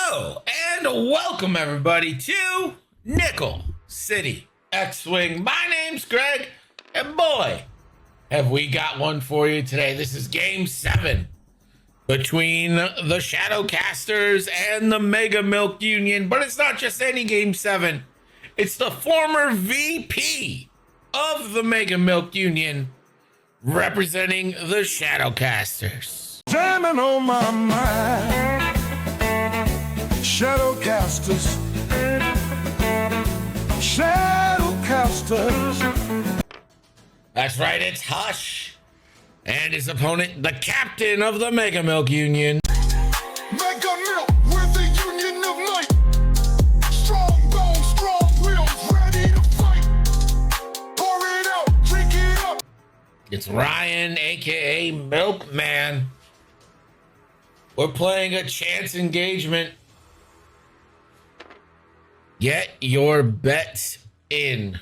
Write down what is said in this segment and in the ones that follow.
Hello and welcome everybody to Nickel City X-Wing. My name's Greg, and boy, have we got one for you today. This is Game 7 between the Shadowcasters and the Mega Milk Union, but it's not just any Game 7. It's the former VP of the Mega Milk Union representing the Shadowcasters. Jamming on my mind, Shadowcasters, Shadowcasters. That's right, it's Hush and his opponent, the captain of the Mega Milk Union. Mega Milk, we're the union of night. Strong bones, strong wheels, ready to fight. Pour it out, drink it up. It's Ryan, aka Milkman. We're playing a chance engagement. Get your bets in.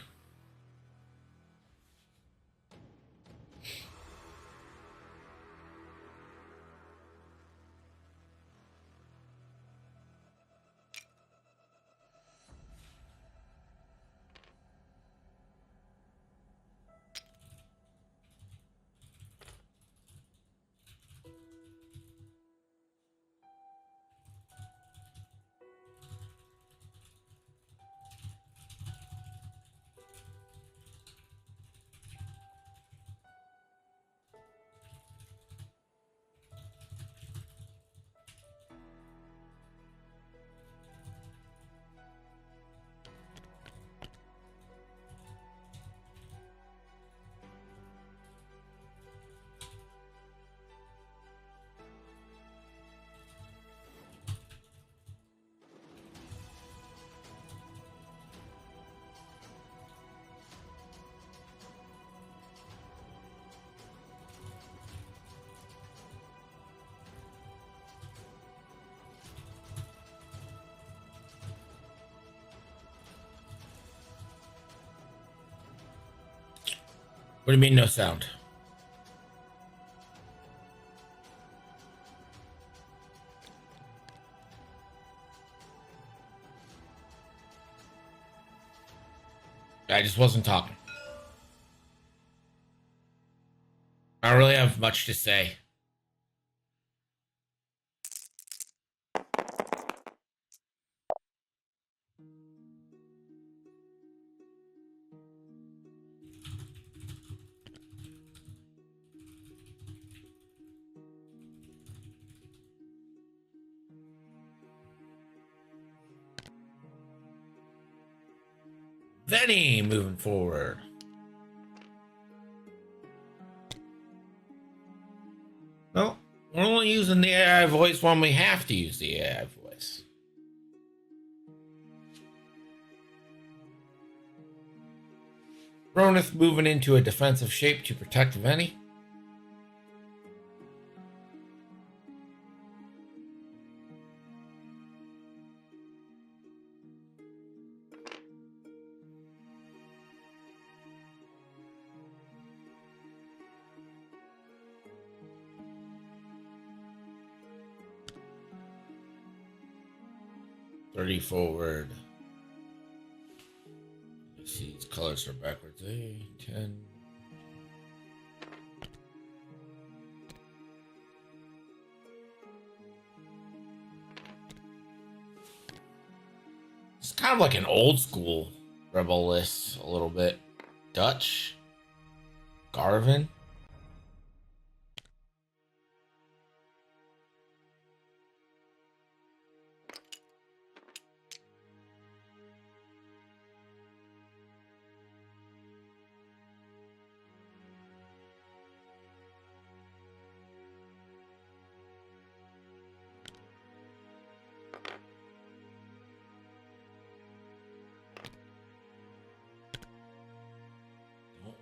What do you mean no sound? I just wasn't talking. I don't really have much to say. Venny moving forward. No, we're only using the AI voice when we have to use the AI voice. Ronith moving into a defensive shape to protect Venny. Forward. Let's see, these colors are backwards. 10. It's kind of like an old school rebel list, a little bit. Dutch, Garvin.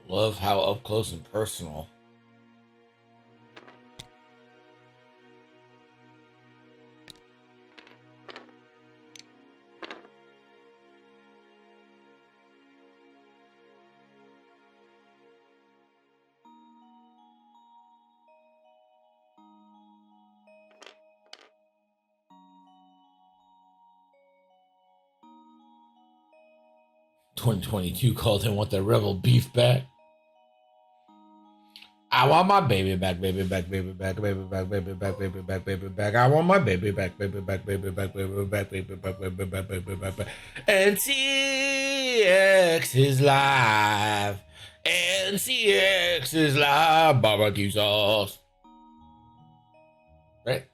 Love how up close and personal. 2022 called him want the rebel beef back. I want my baby back, baby back, baby back, baby back, baby back, baby back, baby back. I want my baby back, baby back, baby back, baby back, baby back, baby back, baby back. NCX is live. NCX is live. Barbecue sauce. Right?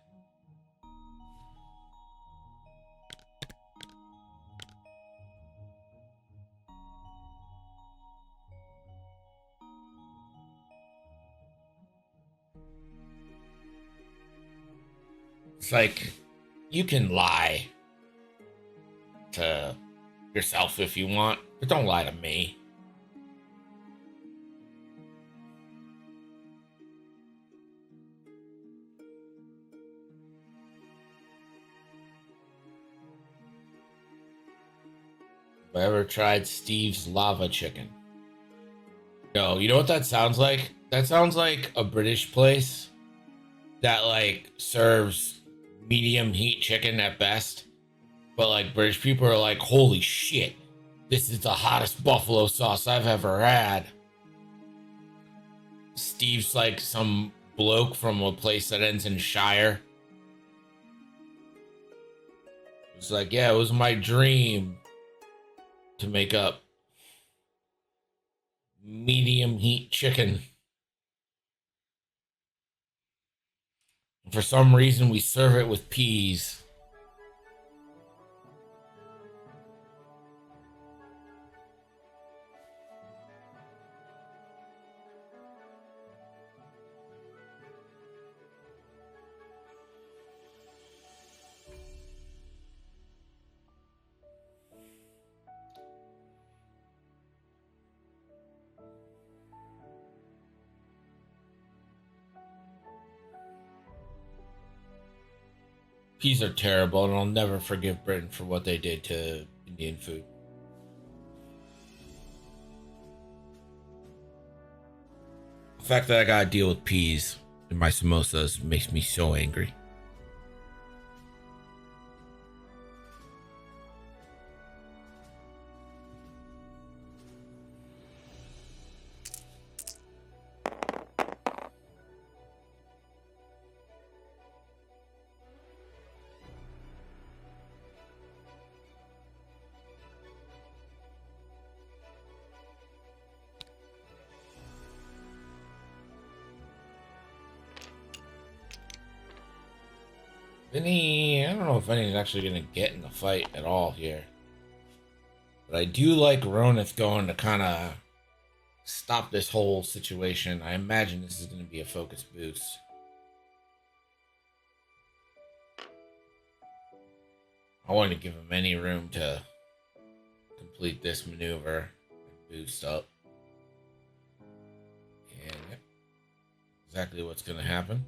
It's like you can lie to yourself if you want, but don't lie to me. Have I ever tried Steve's lava chicken? No, you know what that sounds like? That sounds like a British place that like serves medium heat chicken at best. But like British people are like, holy shit, this is the hottest buffalo sauce I've ever had. Steve's like some bloke from a place that ends in Shire. It's like, yeah, it was my dream to make up medium heat chicken. For some reason, we serve it with peas. Peas are terrible, and I'll never forgive Britain for what they did to Indian food. The fact that I gotta deal with peas in my samosas makes me so angry. I don't know if Vinny's actually going to get in the fight at all here. But I do like Ronith going to kind of stop this whole situation. I imagine this is going to be a focus boost. I want to give him any room to complete this maneuver and boost up. And yep, exactly what's going to happen.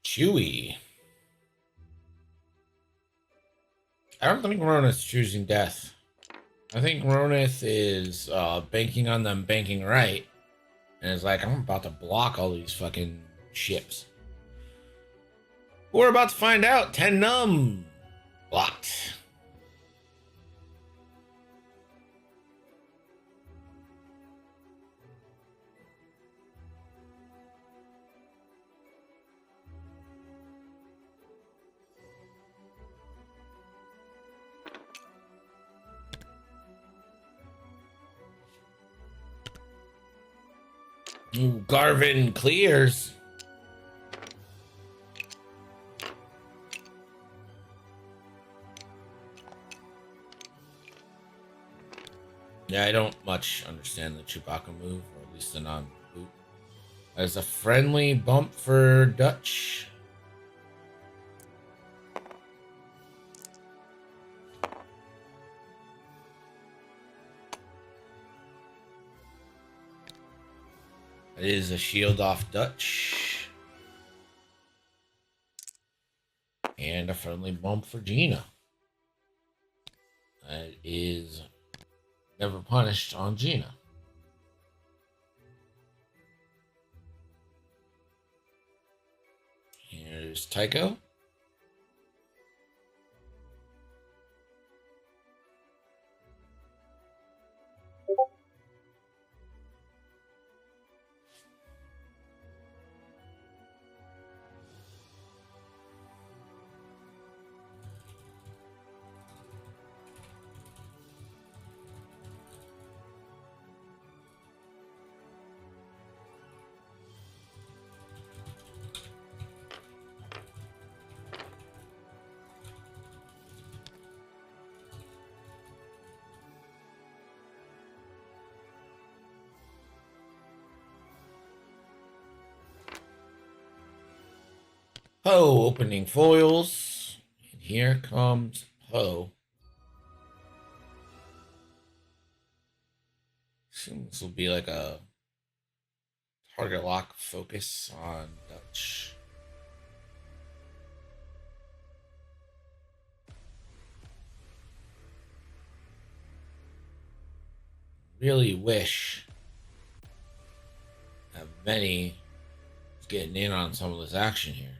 Chewy. I don't think Ronith's choosing death. I think Ronith is banking on them banking right. And it's like, I'm about to block all these fucking ships. We're about to find out. 10 num. Blocked. Ooh, Garvin clears. Yeah, I don't much understand the Chewbacca move, or at least the non-boot. As a friendly bump for Dutch. It is a shield off Dutch. And a friendly bump for Gina. That is Never punished on Gina. Here's Tycho. Poe opening foils. And here comes Poe. Assume this will be like a target lock focus on Dutch. Really wish that Benny is getting in on some of this action here.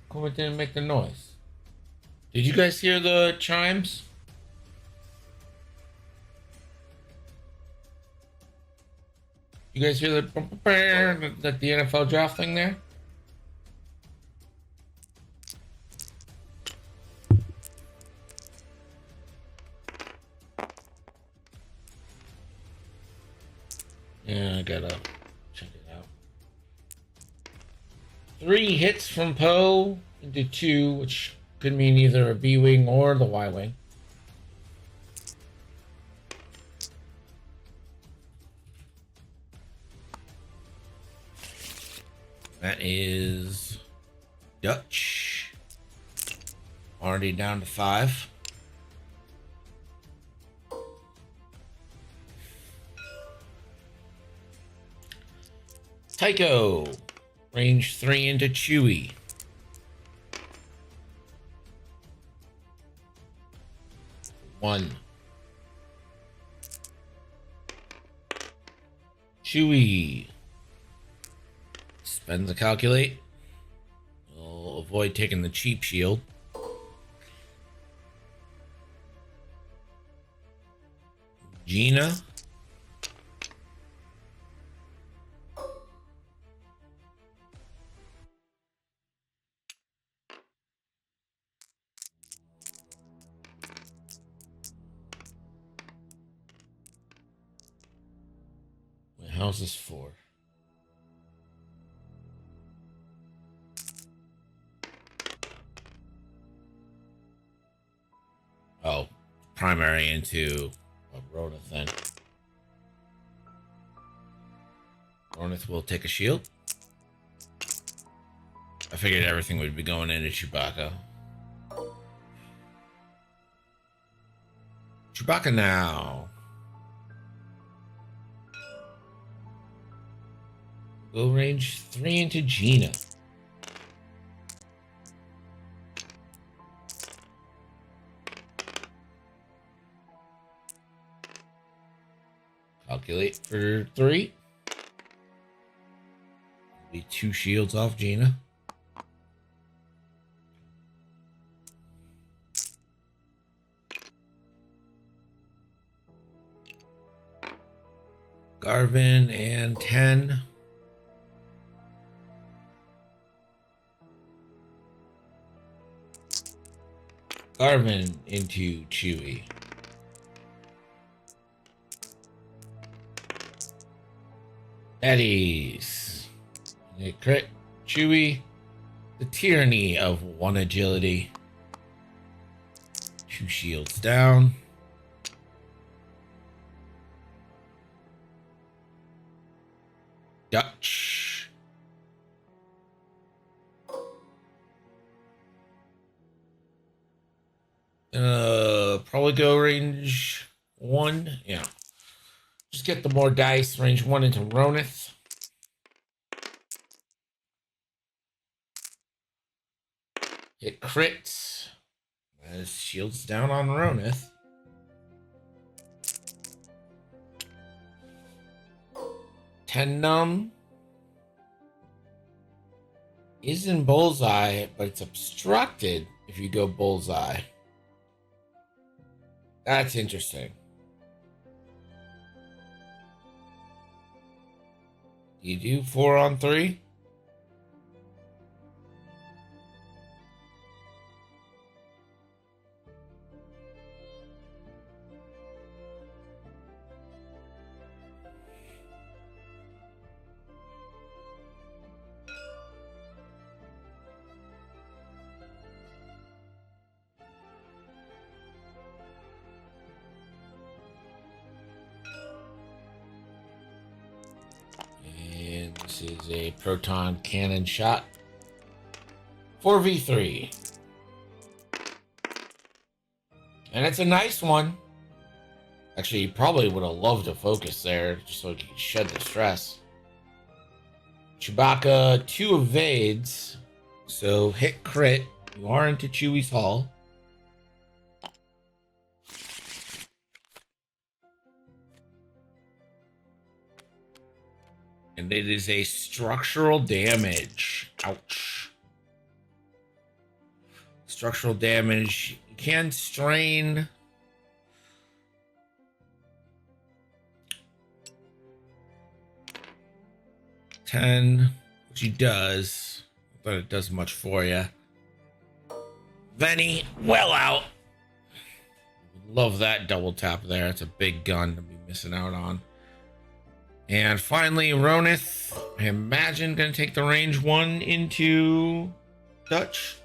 Come it didn't make the noise. Did you guys hear the chimes? You guys hear the NFL draft thing there? Yeah, I gotta check it out. 3 hits from Poe into 2, which could mean either a B wing or the Y wing. That is Dutch. Already down to 5. Tycho. Range 3 into Chewie. One. Chewie. Spends a calculate. We'll avoid taking the cheap shield. Gina. Wait, how's this for? Oh, primary into a Ronith then. Ronith will take a shield. I figured everything would be going into Chewbacca. Chewbacca now. Go range 3 into Gina. Calculate for 3. Be 2 shields off Gina. Garvin and 10. Garvin into Chewie. Eddies. Crit. Chewie. The tyranny of 1 agility. 2 shields down. Dutch. Probably go range 1. Yeah. just get the more dice. Range 1 into Ronith. It crits. As shields down on Ronith. 10 numb. Is in bullseye, but it's obstructed if you go bullseye. That's interesting. Do you do 4 on 3? This is a proton cannon shot. 4v3. And it's a nice one. Actually, you probably would have loved to focus there just so you could shed the stress. Chewbacca 2 evades. So hit crit. You are into Chewie's Hull. And it is a structural damage. Ouch. Structural damage. You can strain. $10, which he does. But it does much for you. Venny, well out. Love that double tap there. It's a big gun to be missing out on. And finally, Ronith, I imagine, going to take the range 1 into Dutch.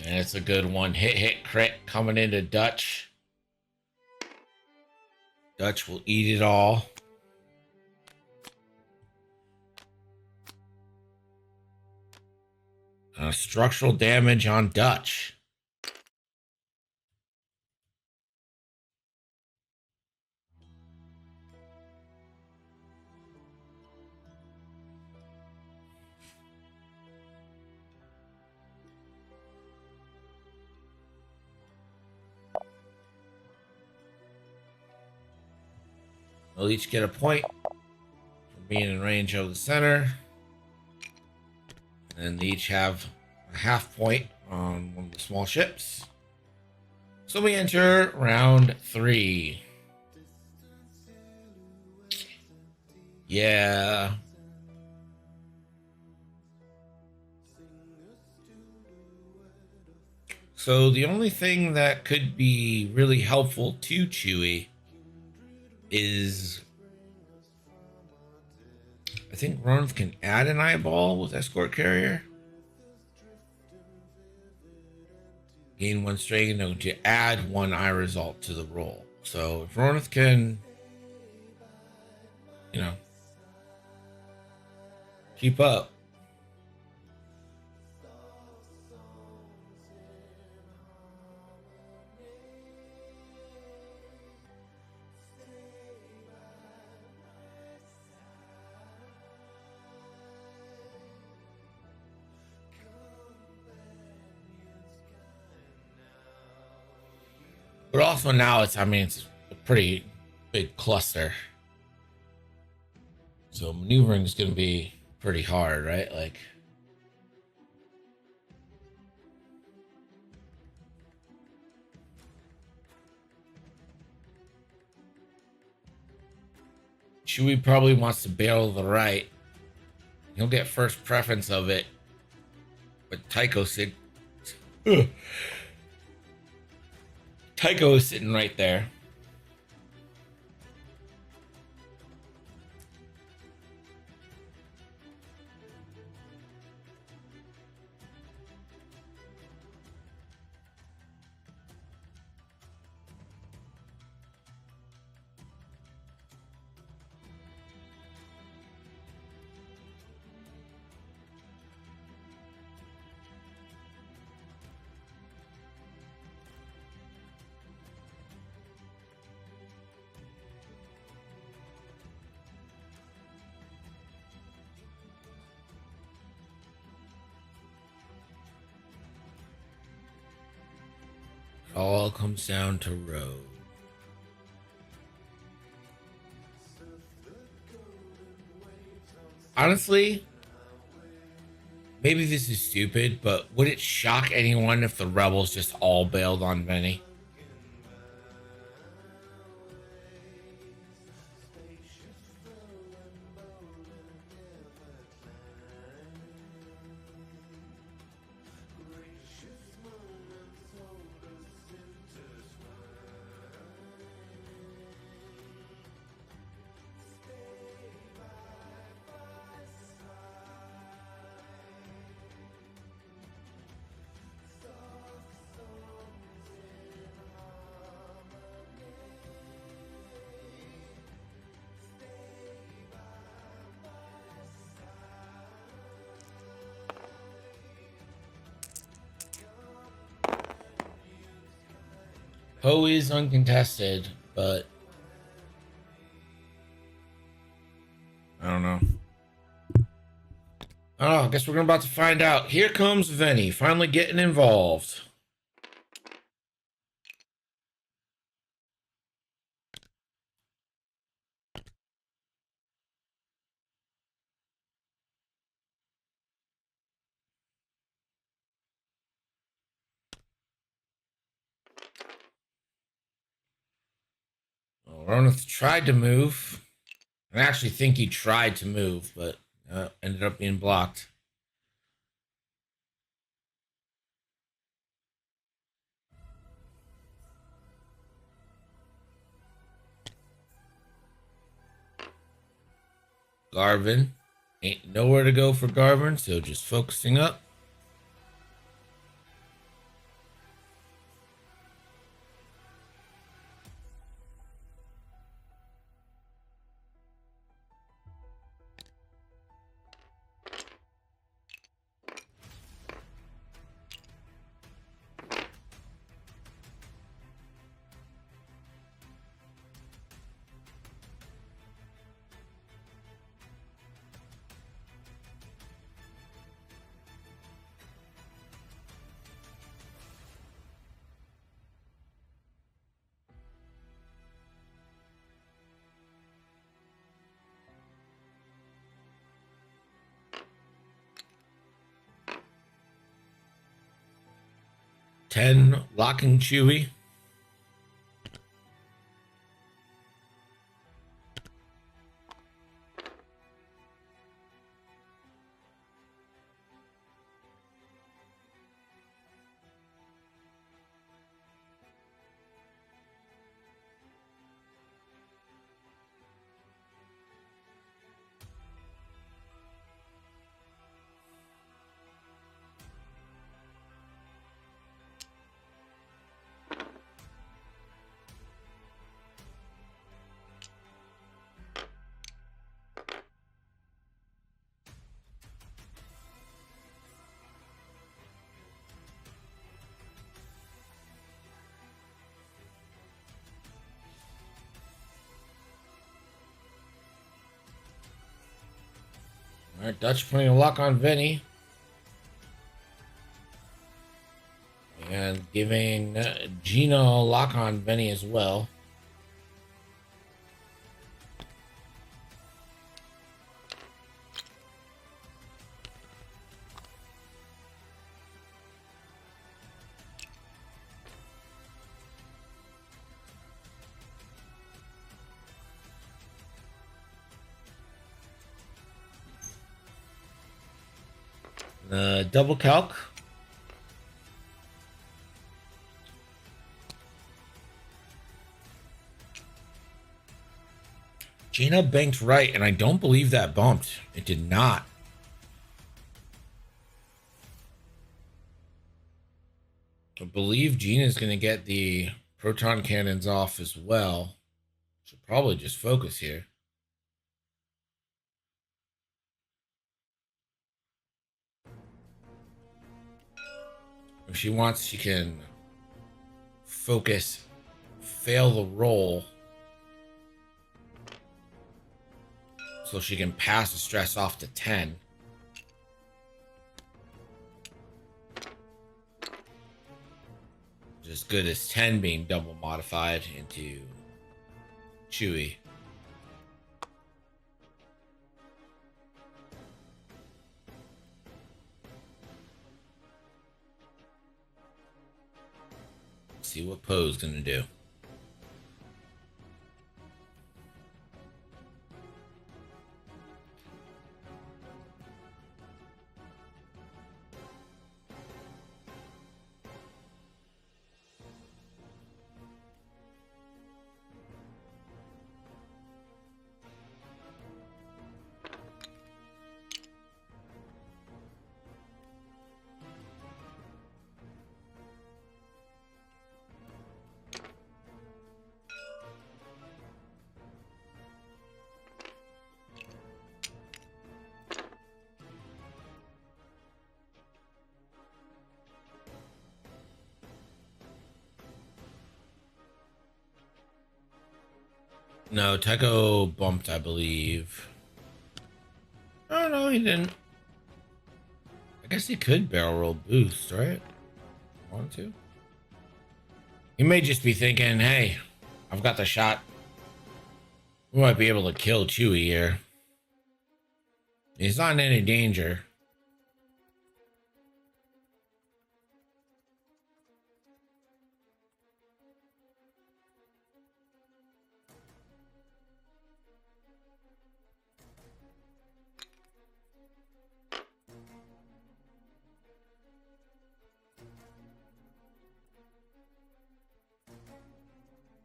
And it's a good one. Hit, crit coming into Dutch. Dutch will eat it all. Structural damage on Dutch. They'll each get a point for being in range of the center. And they each have a half point on one of the small ships. So we enter round 3. Yeah. So the only thing that could be really helpful to Chewie is I think Ronith can add an eyeball with escort carrier. Gain 1 strain to add 1 eye result to the roll. So if Ronith can, keep up. But also now it's a pretty big cluster. So maneuvering is going to be pretty hard, right? Like, Chewie probably wants to bail to the right. He'll get first preference of it. But Tycho is sitting right there. All comes down to road. Honestly, maybe this is stupid, but would it shock anyone if the rebels just all bailed on Vinny? Poe is uncontested, but I don't know. Oh, I guess we're about to find out. Here comes Vinny, finally getting involved. Oh, Ronith tried to move. I actually think he tried to move, but ended up being blocked. Garvin. Ain't nowhere to go for Garvin, so just focusing up. Ten locking Chewy. All right, Dutch putting a lock on Vinny. And giving Gina a lock on Vinny as well. The double calc. Gina banked right, and I don't believe that bumped. It did not. I believe Gina's going to get the proton cannons off as well. Should probably just focus here. If she wants, she can focus, fail the roll, so she can pass the stress off to 10. as good as 10 being double modified into Chewy. See what Poe's gonna do. No, Tycho bumped, I believe. Oh no, he didn't. I guess he could barrel roll boost, right? Want to? He may just be thinking, hey, I've got the shot. We might be able to kill Chewy here. He's not in any danger.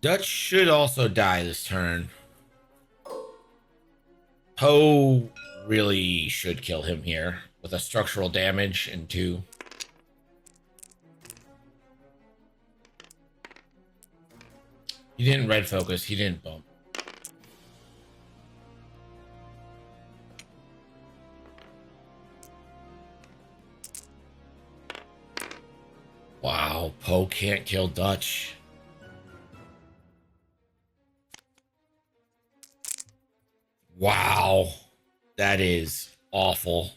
Dutch should also die this turn. Poe really should kill him here with a structural damage and 2. He didn't red focus. He didn't bump. Wow, Poe can't kill Dutch. Wow, that is awful.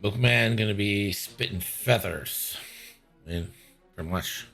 Milkman gonna be spitting feathers. I mean, pretty much.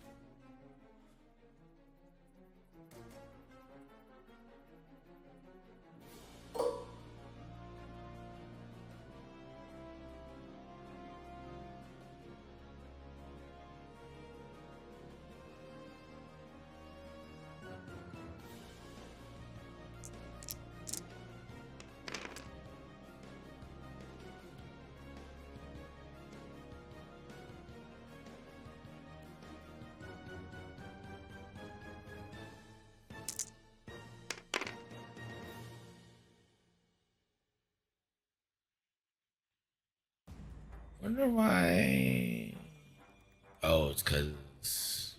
Wonder why. Oh, it's because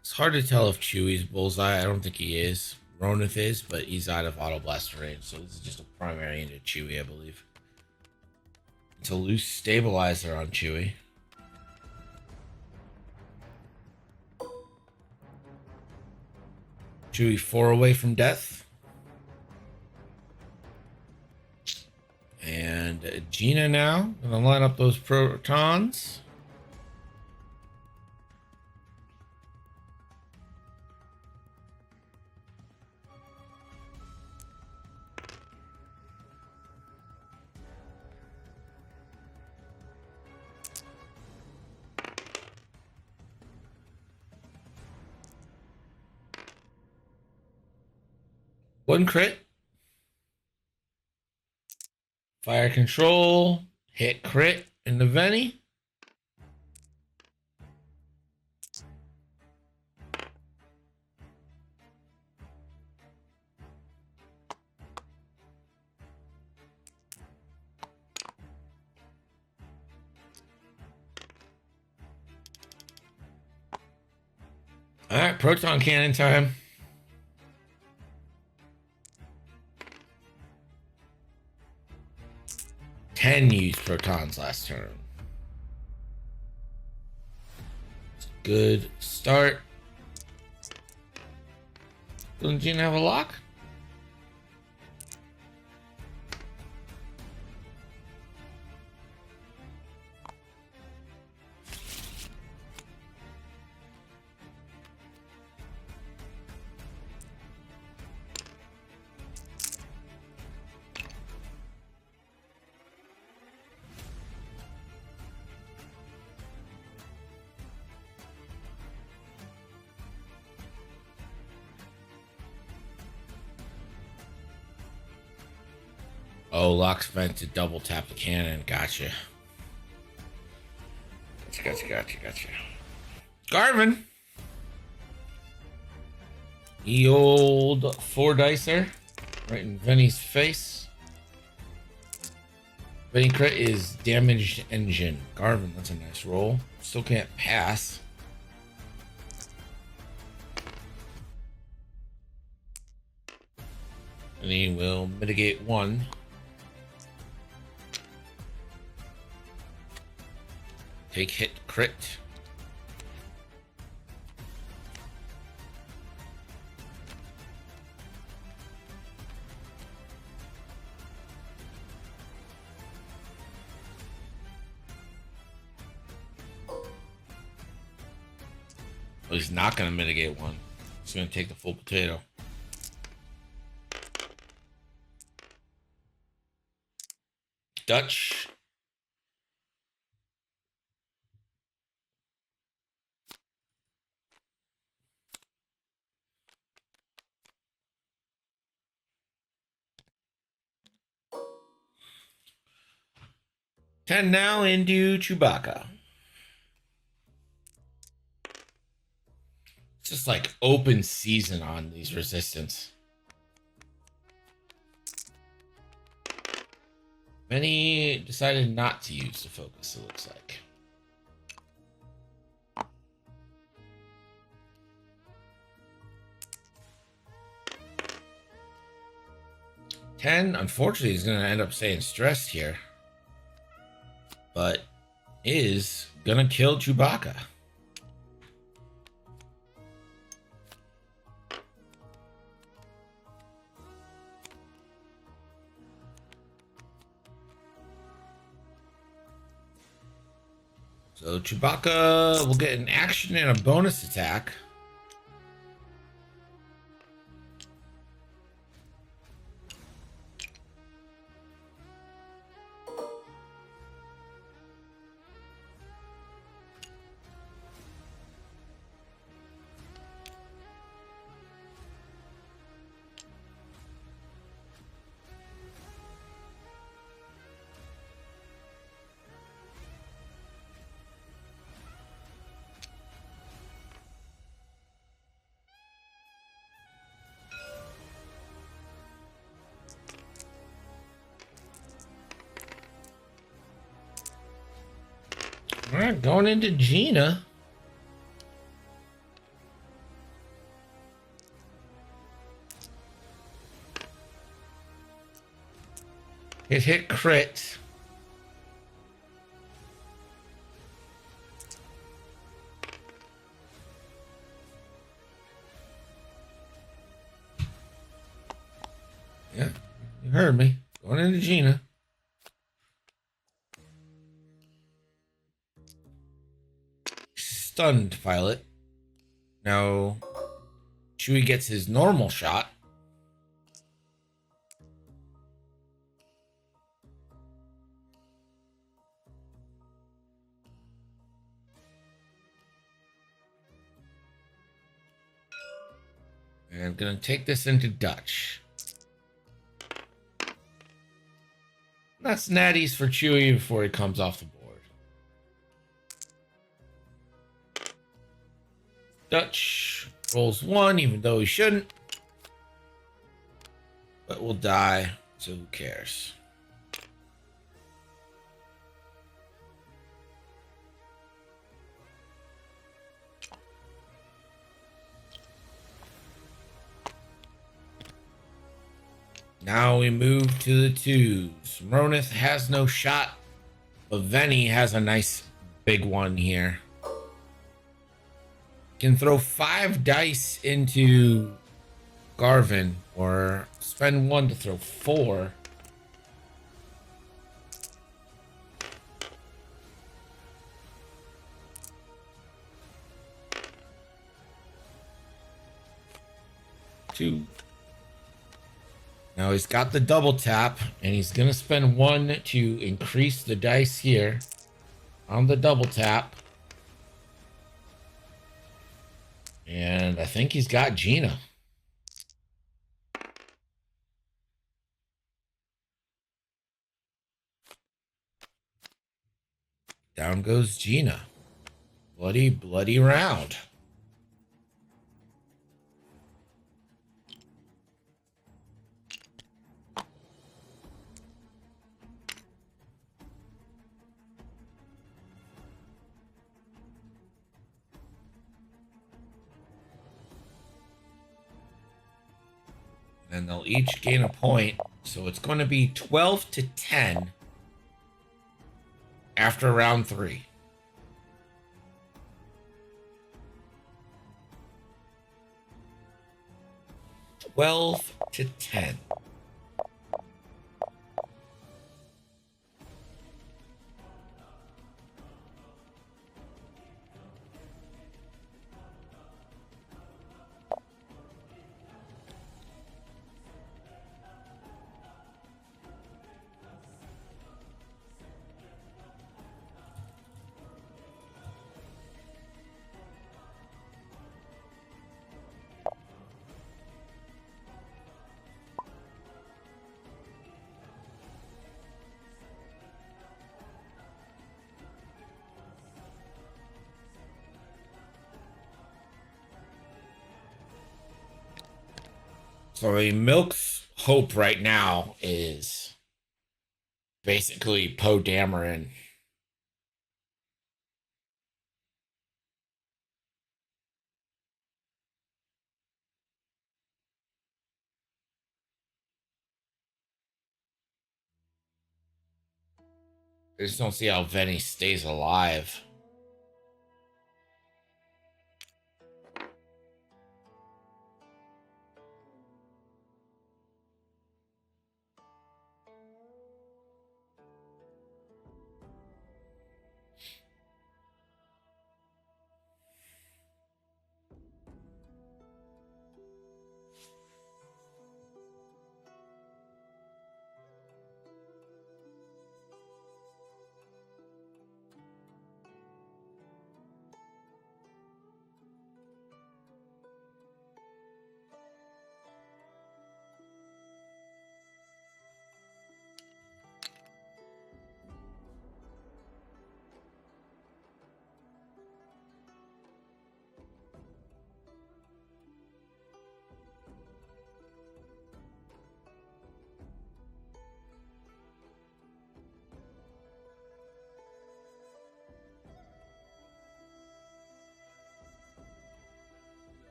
it's hard to tell if Chewy's bullseye. I don't think he is. Ronith is, but he's out of auto blaster range, so this is just a primary into Chewy, I believe. It's a loose stabilizer on Chewy. Chewy 4 away from death. And Gina now gonna line up those protons. One crit. Fire control. Hit crit in the Veni. All right, proton cannon time. Ten used protons last turn. Good start. Doesn't Gene have a lock? Oh, lock's meant to double tap the cannon. Gotcha. Gotcha. Garvin. The old four dicer. Right in Vinny's face. Vinny crit is damaged engine. Garvin, that's a nice roll. Still can't pass. And he will mitigate one. Take hit crit. Well, he's not going to mitigate one. He's going to take the full potato. Dutch. And now into Chewbacca. It's just like open season on these resistance. Many decided not to use the focus, it looks like. Ten, unfortunately, he's going to end up staying stressed here. But is going to kill Chewbacca. So Chewbacca will get an action and a bonus attack. All right, going into Gina. It hit crit. Yeah, you heard me. Going into Gina. Stunned pilot. Now, Chewie gets his normal shot. And I'm going to take this into Dutch. That's natties for Chewie before he comes off the board. Dutch rolls one, even though he shouldn't. But will die, so who cares? Now we move to the twos. Ronith has no shot, but Venny has a nice big one here. Can throw 5 dice into Garvin or spend 1 to throw 4. Two. Now he's got the double tap, and he's going to spend 1 to increase the dice here on the double tap. And I think he's got Gina. Down goes Gina. Bloody, bloody round. And they'll each gain a point. So it's going to be 12 to 10 after round 3. 12 to 10. So a Milk's hope right now is basically Poe Dameron. I just don't see how Venny stays alive.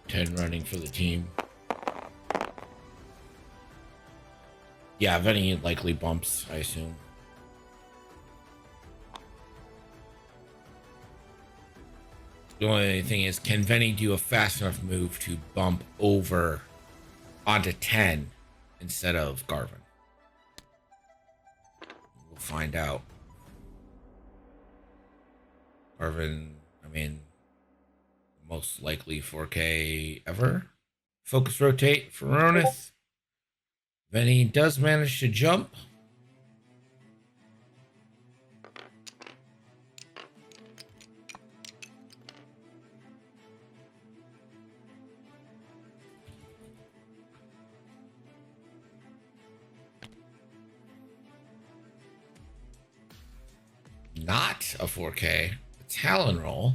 10 running for the team. Yeah, if any likely bumps, I assume. The only thing is, can Venny do a fast enough move to bump over onto 10 instead of Garvin? We'll find out. Garvin, I mean, most likely 4K ever. Focus rotate for Ronith. Venny does manage to jump. Not a 4K. A Talon roll.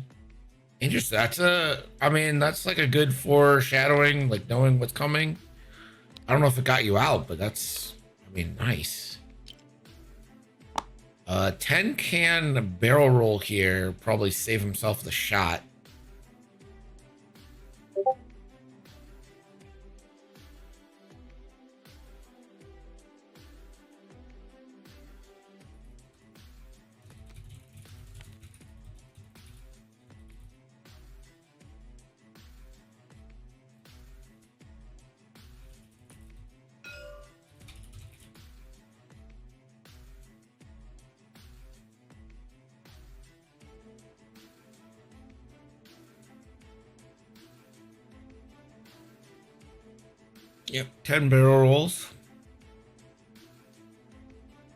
Interesting. That's like a good foreshadowing, like knowing what's coming. I don't know if it got you out, but that's, nice. 10 can barrel roll here, probably save himself the shot. Yep, 10 barrel rolls.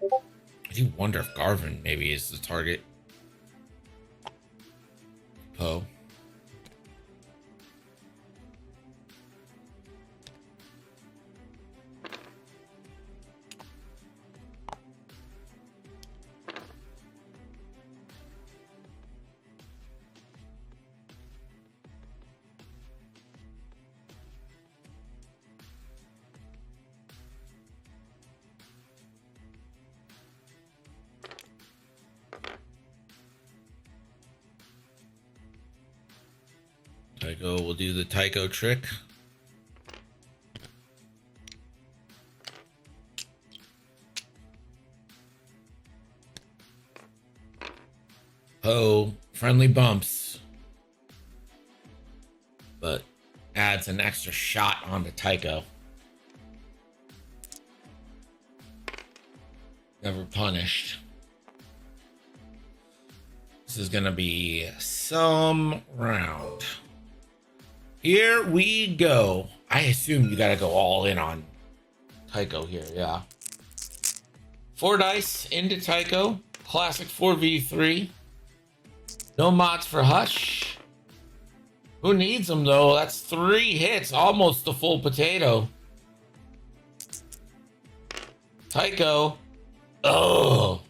I do wonder if Garvin maybe is the target. Poe. Tycho will do the Tycho trick. Oh, friendly bumps. But adds an extra shot onto Tycho. Never punished. This is gonna be some round. Here we go. I assume you gotta go all in on Tycho here, yeah. 4 dice into Tycho. Classic 4v3. No mods for Hush. Who needs them though? That's 3 hits, almost the full potato. Tycho. Oh.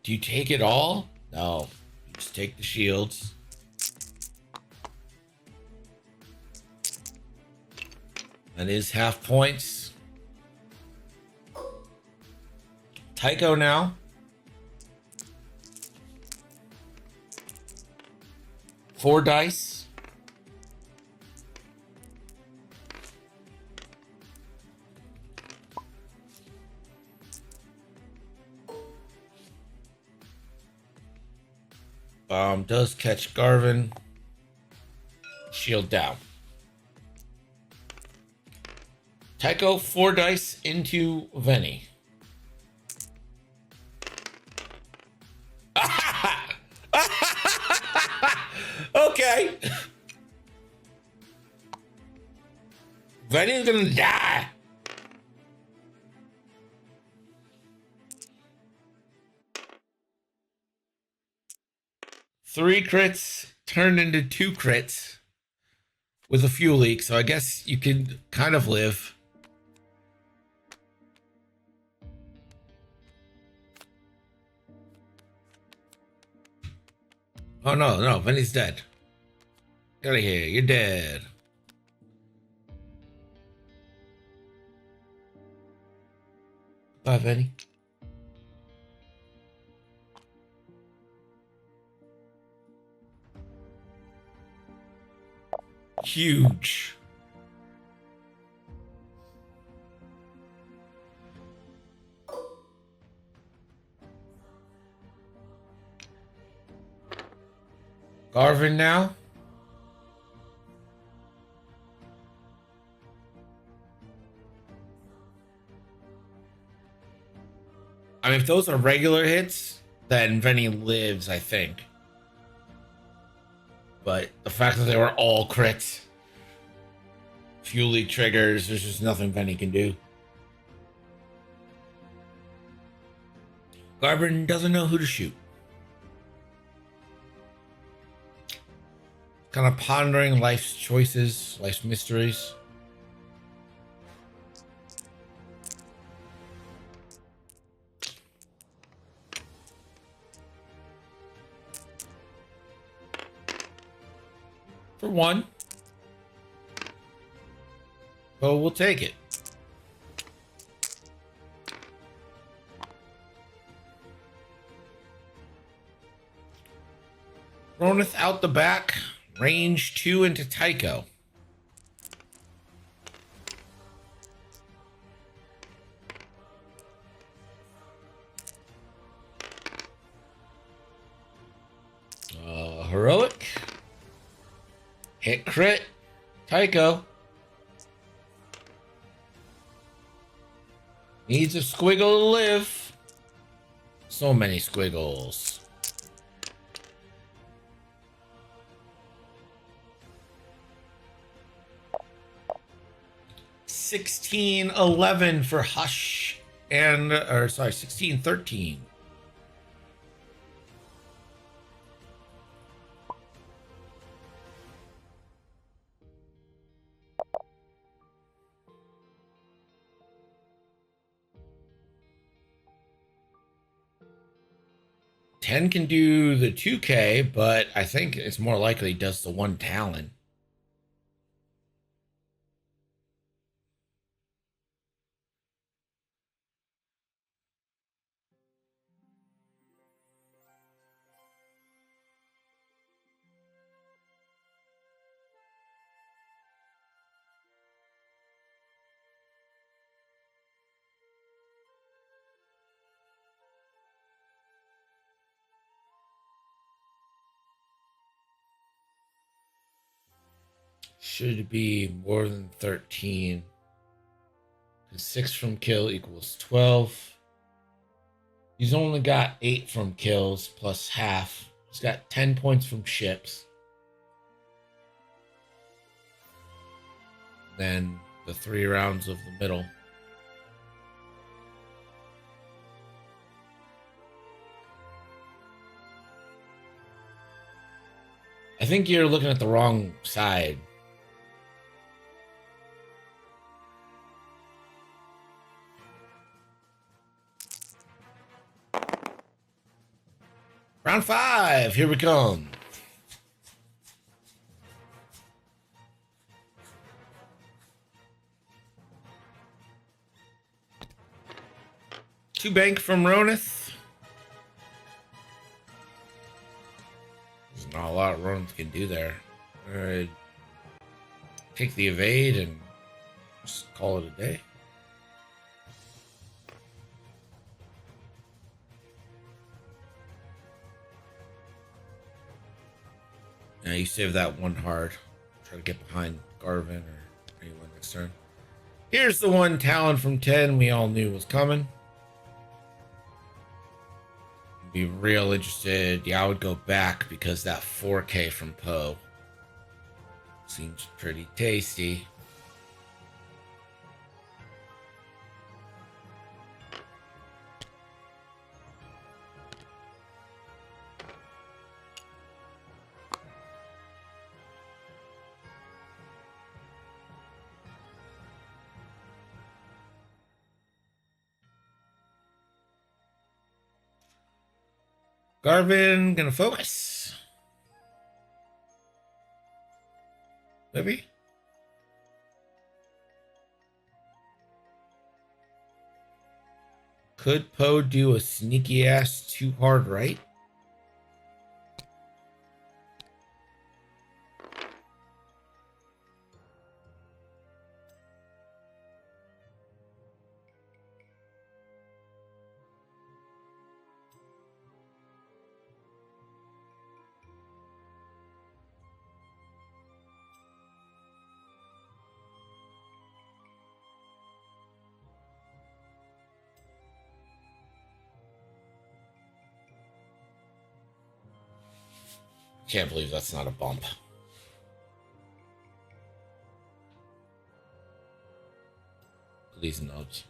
Do you take it all? No. You just take the shields. That is half points. Tycho now. Four dice. Does catch Garvin. Shield down. Tycho 4 dice into Venny. Okay. Venny's gonna die. Three crits turned into 2 crits with a fuel leak, so I guess you can kind of live. Oh no, Venny's dead. Get out of here, you're dead. Bye, Venny. Huge. Garvin now. I mean, if those are regular hits, then Venny lives, I think. But the fact that they were all crits, Fuel League triggers, there's just nothing Venny can do. Garvin doesn't know who to shoot. Kind of pondering life's choices, life's mysteries. For one. But we'll take it. Ronith out the back. Range 2 into Tycho. Heroic. Hit crit. Tycho. Needs a squiggle to live. So many squiggles. $16.11 for Hush and, or sorry, $16.13. $10 can do the 2K, but I think it's more likely does the 1 Talon. Should be more than 13. 6 from kill equals 12. He's only got 8 from kills plus half. He's got 10 points from ships. Then the 3 rounds of the middle. I think you're looking at the wrong side. Round 5, here we come. Two bank from Ronith. There's not a lot Ronith can do there. Take the evade and just call it a day. Now you save that one hard. Try to get behind Garvin or anyone next turn. Here's the 1 Talon from 10 we all knew was coming. Be real interested. Yeah, I would go back because that 4K from Poe seems pretty tasty. Garvin gonna focus. Maybe. Could Poe do a sneaky ass 2 hard right? Can't believe that's not a bump. Please nudge.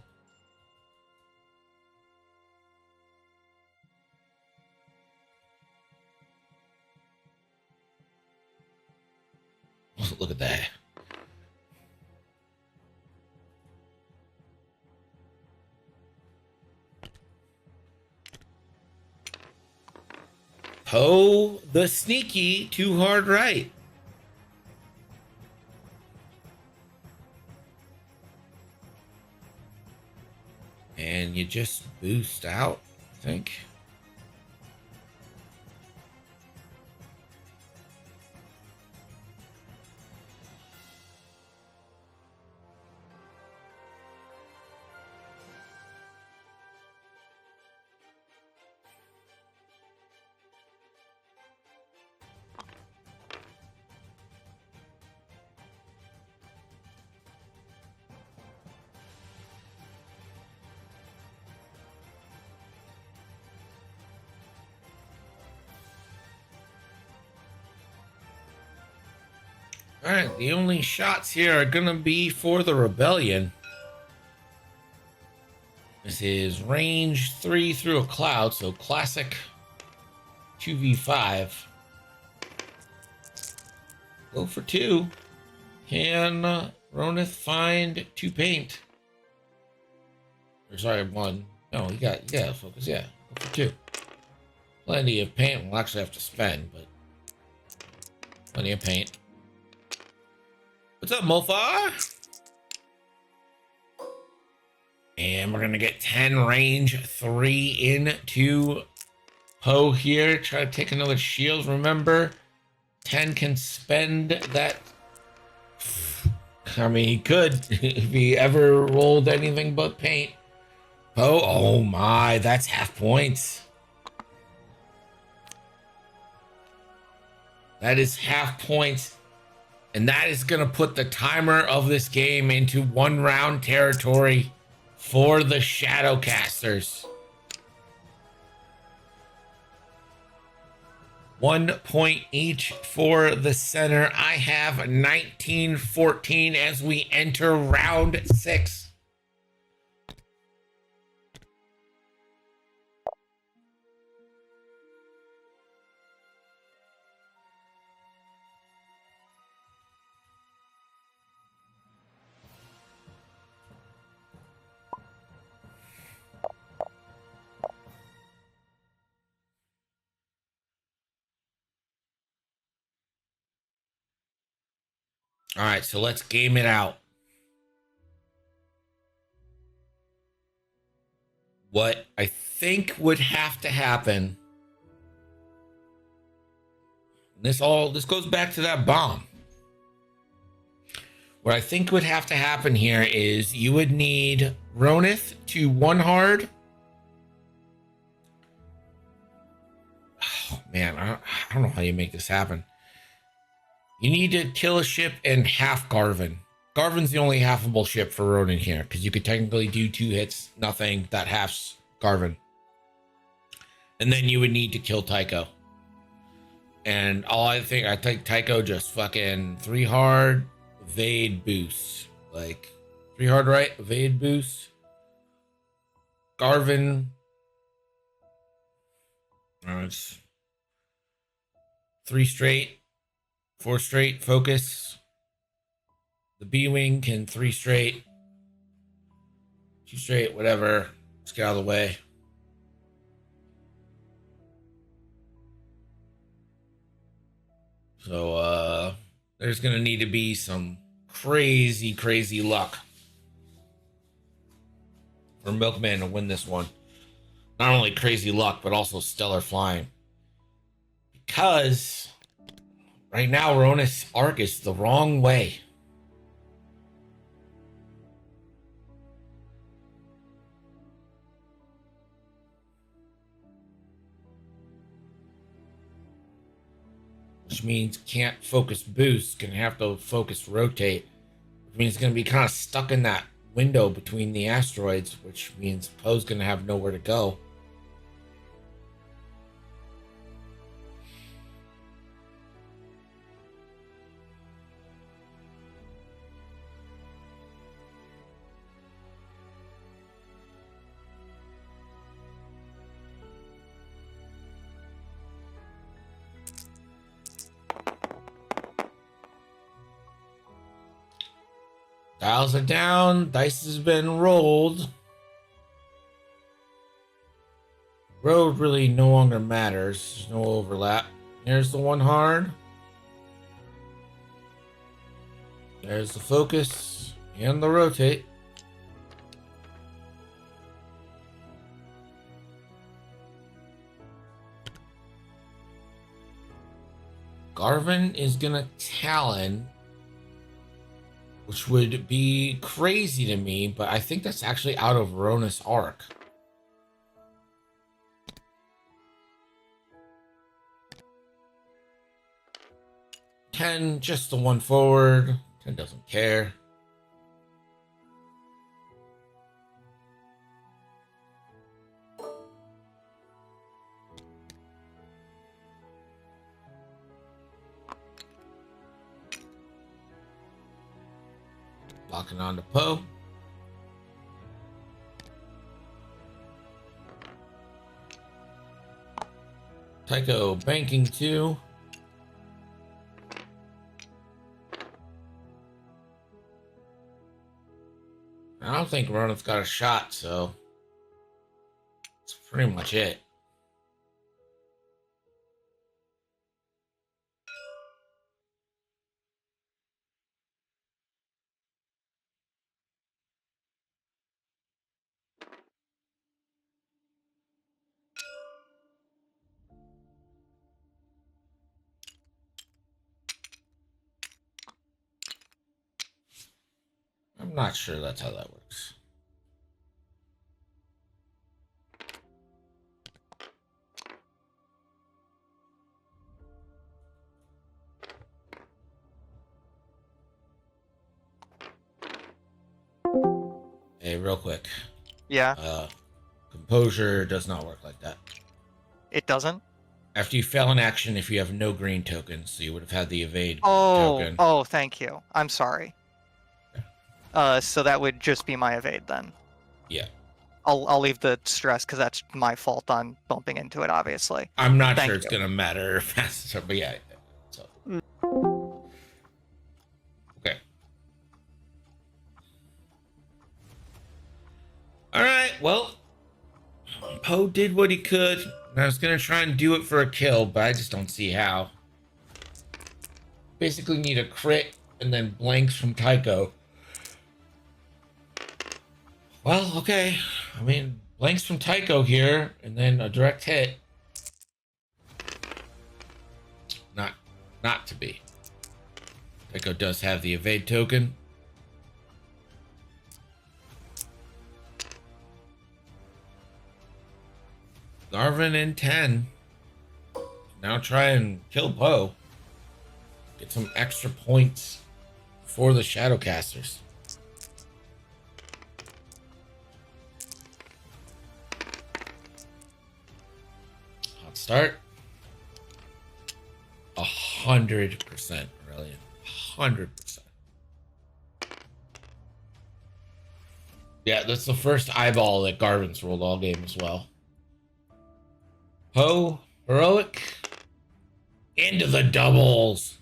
Look at that. Poe the sneaky, too hard right. And you just boost out, I think. All right, the only shots here are gonna be for the rebellion. This is range 3 through a cloud, so classic 2v5. Go for 2. Can Ronith find 2 paint? Or sorry, 1. No, you got focus. Yeah, go for 2. Plenty of paint. We'll actually have to spend, but plenty of paint. What's up, Mofar? And we're gonna get 10 range 3 into Poe here. Try to take another shield. Remember, 10 can spend that. I mean, he could if he ever rolled anything but paint. Poe, oh my, that's half points. That is half points. And that is going to put the timer of this game into 1 round territory for the Shadowcasters. 1 point each for the center. I have 19-14 as we enter round 6. All right, so let's game it out. What I think would have to happen. This goes back to that bomb. What I think would have to happen here is you would need Ronith to 1 hard. Oh man, I don't know how you make this happen. You need to kill a ship and half Garvin. Garvin's the only halfable ship for Ronin here, because you could technically do 2 hits, nothing, that halves Garvin. And then you would need to kill Tycho. And I think Tycho just fucking 3 hard, evade boost. Like, 3 hard right, evade boost. Garvin. It's 3 straight. 4 straight, focus. The B-Wing can 3 straight. 2 straight, whatever. Let's get out of the way. So, there's going to need to be some crazy, crazy luck for Milkman to win this one. Not only crazy luck, but also stellar flying. Because right now, Ronith's arc is the wrong way. Which means can't focus boost, gonna have to focus rotate. Which means it's gonna be kind of stuck in that window between the asteroids, which means Poe's gonna have nowhere to go. Dials are down. Dice has been rolled. Road really no longer matters. There's no overlap. Here's the one hard. There's the focus and the rotate. Garvin is gonna Talon, which would be crazy to me, but I think that's actually out of Rona's arc. Ten, just the one forward. 10 doesn't care. Locking on to Poe. Tycho banking 2. I don't think Ronan's got a shot, so that's pretty much it. I'm not sure that's how that works. Hey, real quick. Yeah, Composure does not work like that. it doesn't. After you fail an action, if you have no green tokens, so you would have had the evade Oh, token. oh, thank you. I'm sorry. So that would just be my evade then. Yeah. I'll leave the stress because that's my fault on bumping into it, obviously. I'm not Thank sure it's you. going to matter faster, but yeah. So. Okay. All right, well, Poe did what he could. And I was going to try and do it for a kill, but I just don't see how. Basically need a crit and then blanks from Tycho. Well, okay. I mean, blanks from Tycho here, and then a direct hit. Not to be. Tycho does have the evade token. Garvin in 10. Now try and kill Poe. Get some extra points for the Shadowcasters. Hot start. 100% brilliant. 100%. Yeah, that's the first eyeball that Garvin's rolled all game as well. Poe, heroic. Into the doubles.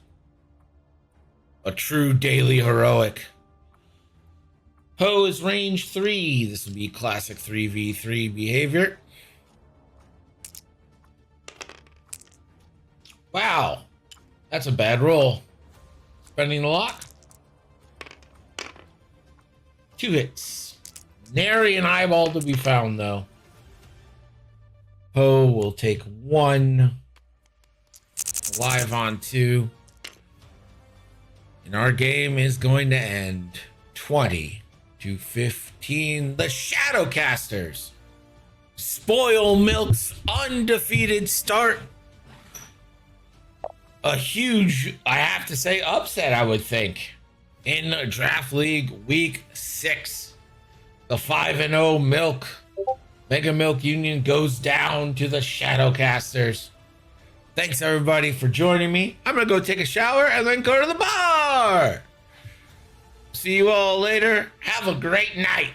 A true daily heroic. Poe is range 3. This would be classic 3v3 behavior. Wow. That's a bad roll. Spending the lock. 2 hits. Nary an eyeball to be found, though. Poe will take 1. Live on 2. And our game is going to end 20-15. The Shadowcasters spoil Milk's undefeated start. A huge, I have to say, upset, I would think, in Draft League Week 6. The 5-0 Milk Mega Milk Union goes down to the Shadowcasters. Thanks, everybody, for joining me. I'm going to go take a shower and then go to the bar. See you all later. Have a great night.